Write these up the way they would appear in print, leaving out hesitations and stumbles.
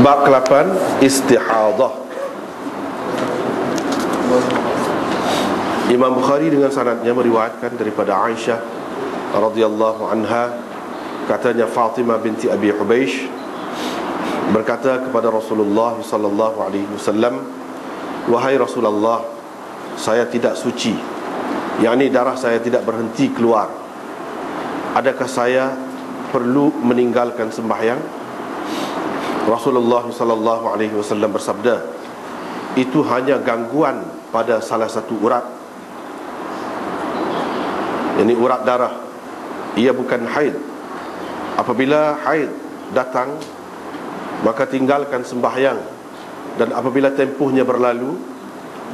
Bab ke-8 Istihadah. Imam Bukhari dengan sanadnya meriwayatkan daripada Aisyah radhiyallahu anha, katanya Fatimah binti Abi Hubeish berkata kepada Rasulullah sallallahu alaihi wasallam, "Wahai Rasulullah, saya tidak suci, yakni darah saya tidak berhenti keluar. Adakah saya perlu meninggalkan sembahyang?" Rasulullah sallallahu alaihi wasallam bersabda, "Itu hanya gangguan pada salah satu urat, yakni urat darah. Ia bukan haid. Apabila haid datang, maka tinggalkan sembahyang, dan apabila tempohnya berlalu,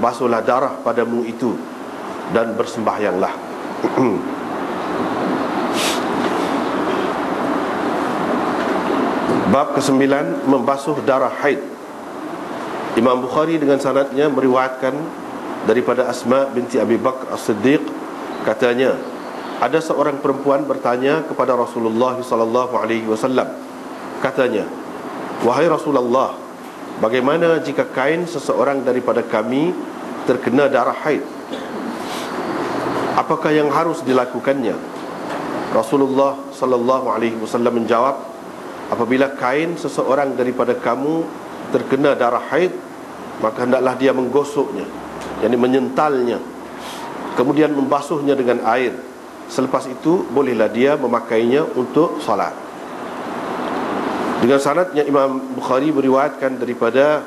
basuhlah darah padamu itu dan bersembahyanglah." Bab ke-9 membasuh darah haid. Imam Bukhari dengan sanadnya meriwayatkan daripada Asma binti Abi Bakr As-Siddiq, katanya, ada seorang perempuan bertanya kepada Rasulullah sallallahu alaihi wasallam. Katanya, "Wahai Rasulullah, bagaimana jika kain seseorang daripada kami terkena darah haid? Apakah yang harus dilakukannya?" Rasulullah sallallahu alaihi wasallam menjawab, "Apabila kain seseorang daripada kamu terkena darah haid, maka hendaklah dia menggosoknya, yakni menyentalnya, kemudian membasuhnya dengan air. Selepas itu bolehlah dia memakainya untuk salat." Dengan sanadnya Imam Bukhari beriwayatkan daripada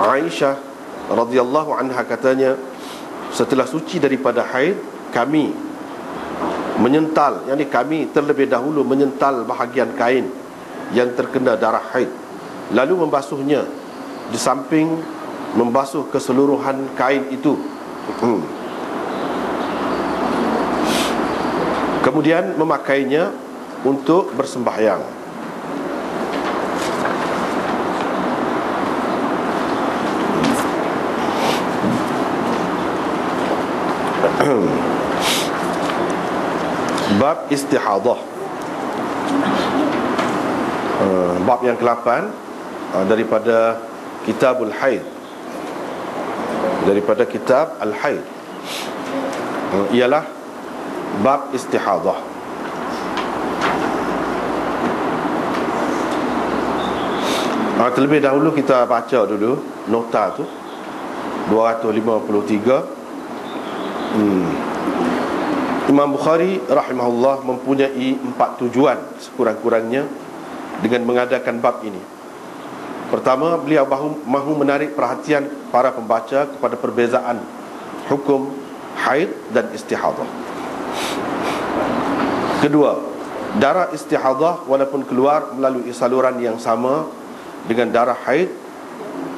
Aisyah radhiyallahu anha, katanya, setelah suci daripada haid, kami menyental, yakni kami terlebih dahulu menyental bahagian kain yang terkena darah haid, lalu membasuhnya di samping membasuh keseluruhan kain itu. Kemudian memakainya untuk bersembahyang. Bab Istihadah. Bab yang ke-8 daripada Kitabul Haid, daripada Kitab Al-Haid, ialah Bab Istihadah. Terlebih dahulu kita baca dulu nota tu 253. Imam Bukhari rahimahullah mempunyai 4 tujuan sekurang-kurangnya dengan mengadakan bab ini. Pertama, beliau mahu menarik perhatian para pembaca kepada perbezaan hukum haid dan istihadah. Kedua, darah istihadah walaupun keluar melalui saluran yang sama dengan darah haid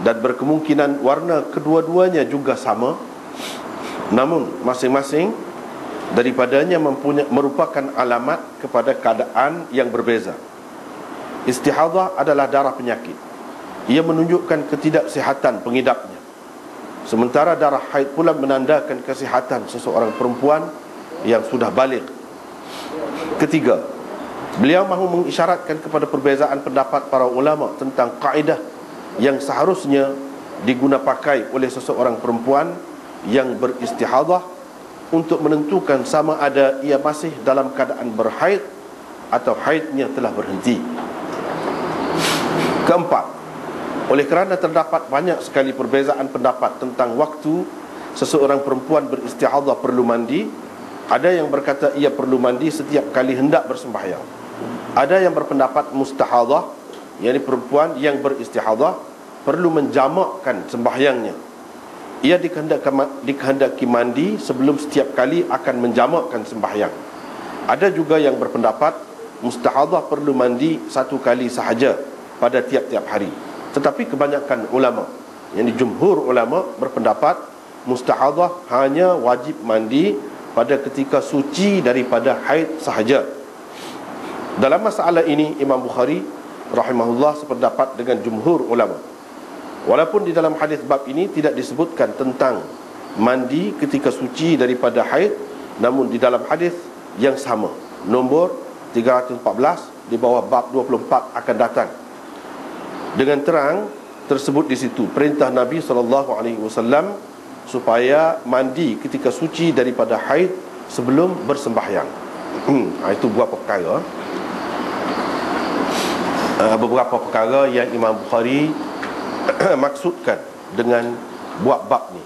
dan berkemungkinan warna kedua-duanya juga sama, namun masing-masing daripadanya merupakan alamat kepada keadaan yang berbeza. Istihadah adalah darah penyakit. Ia menunjukkan ketidaksihatan pengidapnya, sementara darah haid pula menandakan kesihatan seseorang perempuan yang sudah baligh. Ketiga, beliau mahu mengisyaratkan kepada perbezaan pendapat para ulama tentang kaedah yang seharusnya digunapakai oleh seseorang perempuan yang beristihadah untuk menentukan sama ada ia masih dalam keadaan berhaid atau haidnya telah berhenti. Keempat, oleh kerana terdapat banyak sekali perbezaan pendapat tentang waktu seseorang perempuan beristihadah perlu mandi, ada yang berkata ia perlu mandi setiap kali hendak bersembahyang. Ada yang berpendapat mustahadah, yakni perempuan yang beristihadah perlu menjamakkan sembahyangnya. Ia dikehendaki mandi sebelum setiap kali akan menjamakkan sembahyang. Ada juga yang berpendapat mustahadah perlu mandi 1 kali sahaja pada tiap-tiap hari. Tetapi kebanyakan ulama, yang jumhur ulama, berpendapat mustahadah hanya wajib mandi pada ketika suci daripada haid sahaja. Dalam masalah ini Imam Bukhari rahimahullah sependapat dengan jumhur ulama. Walaupun di dalam hadis bab ini tidak disebutkan tentang mandi ketika suci daripada haid, namun di dalam hadis yang sama, nombor 314 di bawah bab 24 akan datang, dengan terang tersebut di situ perintah Nabi SAW supaya mandi ketika suci daripada haid sebelum bersembahyang. Itu beberapa perkara. Beberapa perkara yang Imam Bukhari maksudkan dengan buat bab ni.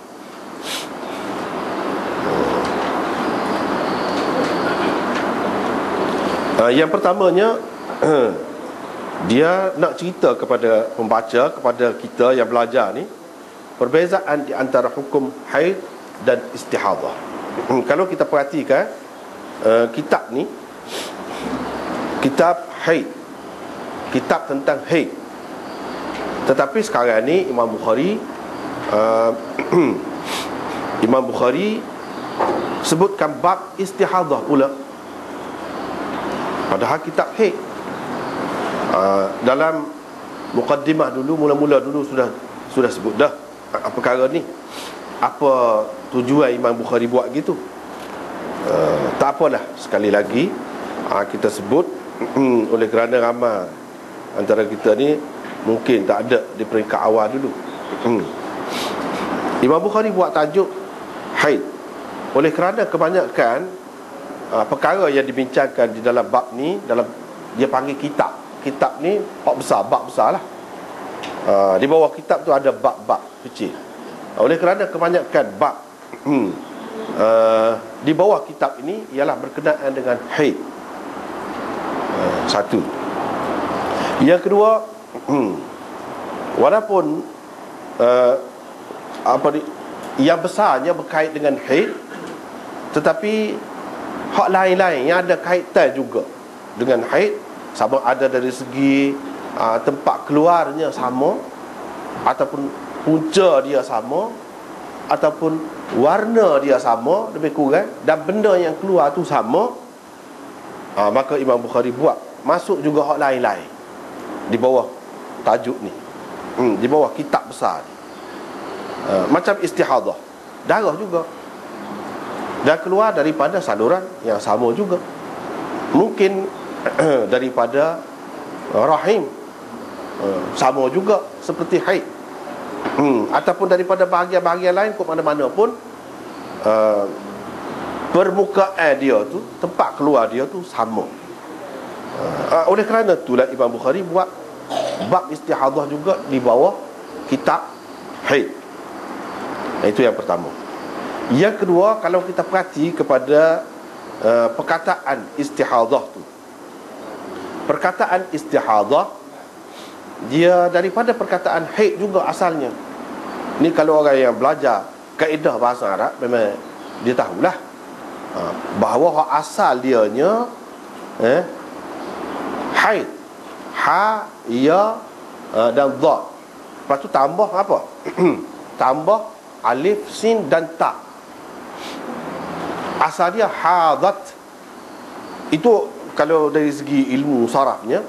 Yang pertamanya, dia nak cerita kepada pembaca, kepada kita yang belajar ni, perbezaan di antara hukum haid dan istihadah. Kalau kita perhatikan kitab ni, kitab haid, kitab tentang haid. Tetapi sekarang ni Imam Bukhari Imam Bukhari sebutkan bab istihadah pula, padahal kitab haid. Dalam mukaddimah dulu, mula-mula dulu sudah sebut dah perkara ni. Apa tujuan Imam Bukhari buat gitu? Tak apalah, sekali lagi kita sebut oleh kerana ramai antara kita ni mungkin tak ada di peringkat awal dulu. Imam Bukhari buat tajuk haid oleh kerana kebanyakan perkara yang dibincangkan di dalam bab ni, dalam dia panggil kitab. Kitab ni bab besar lah. Di bawah kitab tu ada bab-bab kecil. Oleh kerana kebanyakan bab di bawah kitab ini ialah berkenaan dengan haid. Satu. Yang kedua, walaupun yang besarnya berkait dengan haid, tetapi hak lain-lain yang ada kaitan juga dengan haid, sama ada dari segi tempat keluarnya sama, ataupun punca dia sama, ataupun warna dia sama lebih kurang, dan benda yang keluar tu sama, maka Imam Bukhari buat masuk juga hak lain-lain di bawah tajuk ni, di bawah kitab besar ni. Macam istihadah, darah juga, dan keluar daripada saluran yang sama juga. Mungkin daripada rahim, sama juga seperti haid, ataupun daripada bahagian-bahagian lain ke mana-mana pun, permukaan dia tu, tempat keluar dia tu sama. Oleh kerana itulah Imam Bukhari buat bab istihadah juga di bawah kitab haid. Itu yang pertama. Yang kedua, kalau kita perhati kepada perkataan istihadah tu, perkataan istihadah dia daripada perkataan haid juga asalnya. Ni kalau orang yang belajar kaedah bahasa Arab, memang dia tahulah bahawa asal dianya haid, ha, ya dan dha. Lepas tu tambah apa? Tambah alif, sin dan ta. Asal dia hadat. Itu kalau dari segi ilmu sarafnya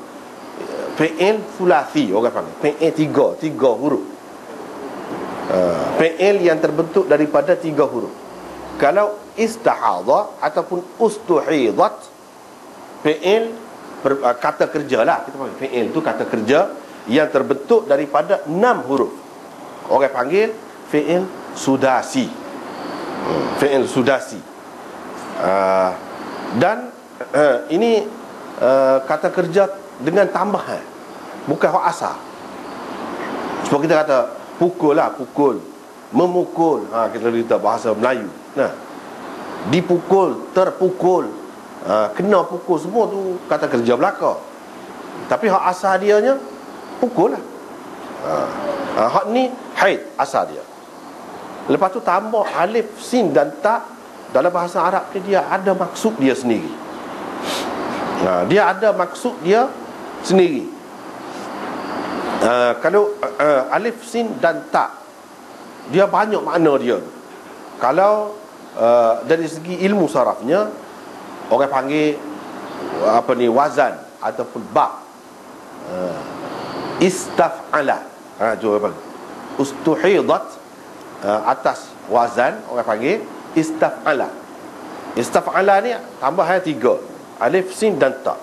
fi'il thulathi, orang panggil fi'il tiga huruf. Fi'il yang terbentuk daripada 3 huruf. Kalau istahadha ataupun ustuhidat, fi'il kata kerja lah, kita panggil fi'il tu kata kerja yang terbentuk daripada 6 huruf. Orang panggil fi'il sudasi. Fi'il sudasi. Dan ini kata kerja dengan tambahan, bukan hak asal. Sebab kita kata pukul lah, pukul, memukul, kita cerita bahasa Melayu. Nah, dipukul, terpukul, kena pukul, semua tu kata kerja belaka. Tapi hak asal dianya pukul lah. Hak ni haid asal dia. Lepas tu tambah alif, sin dan ta. Dalam bahasa Arab ni dia ada maksud dia sendiri. Dia ada maksud dia sendiri. Kalau alif, sin dan ta, dia banyak makna dia. Kalau dari segi ilmu sarafnya, orang panggil wazan ataupun bab. Istaf'ala, cuba panggil ustuhidat, atas wazan orang panggil istaf'ala. Istaf'ala ni tambah 3, alif, sin dan ta.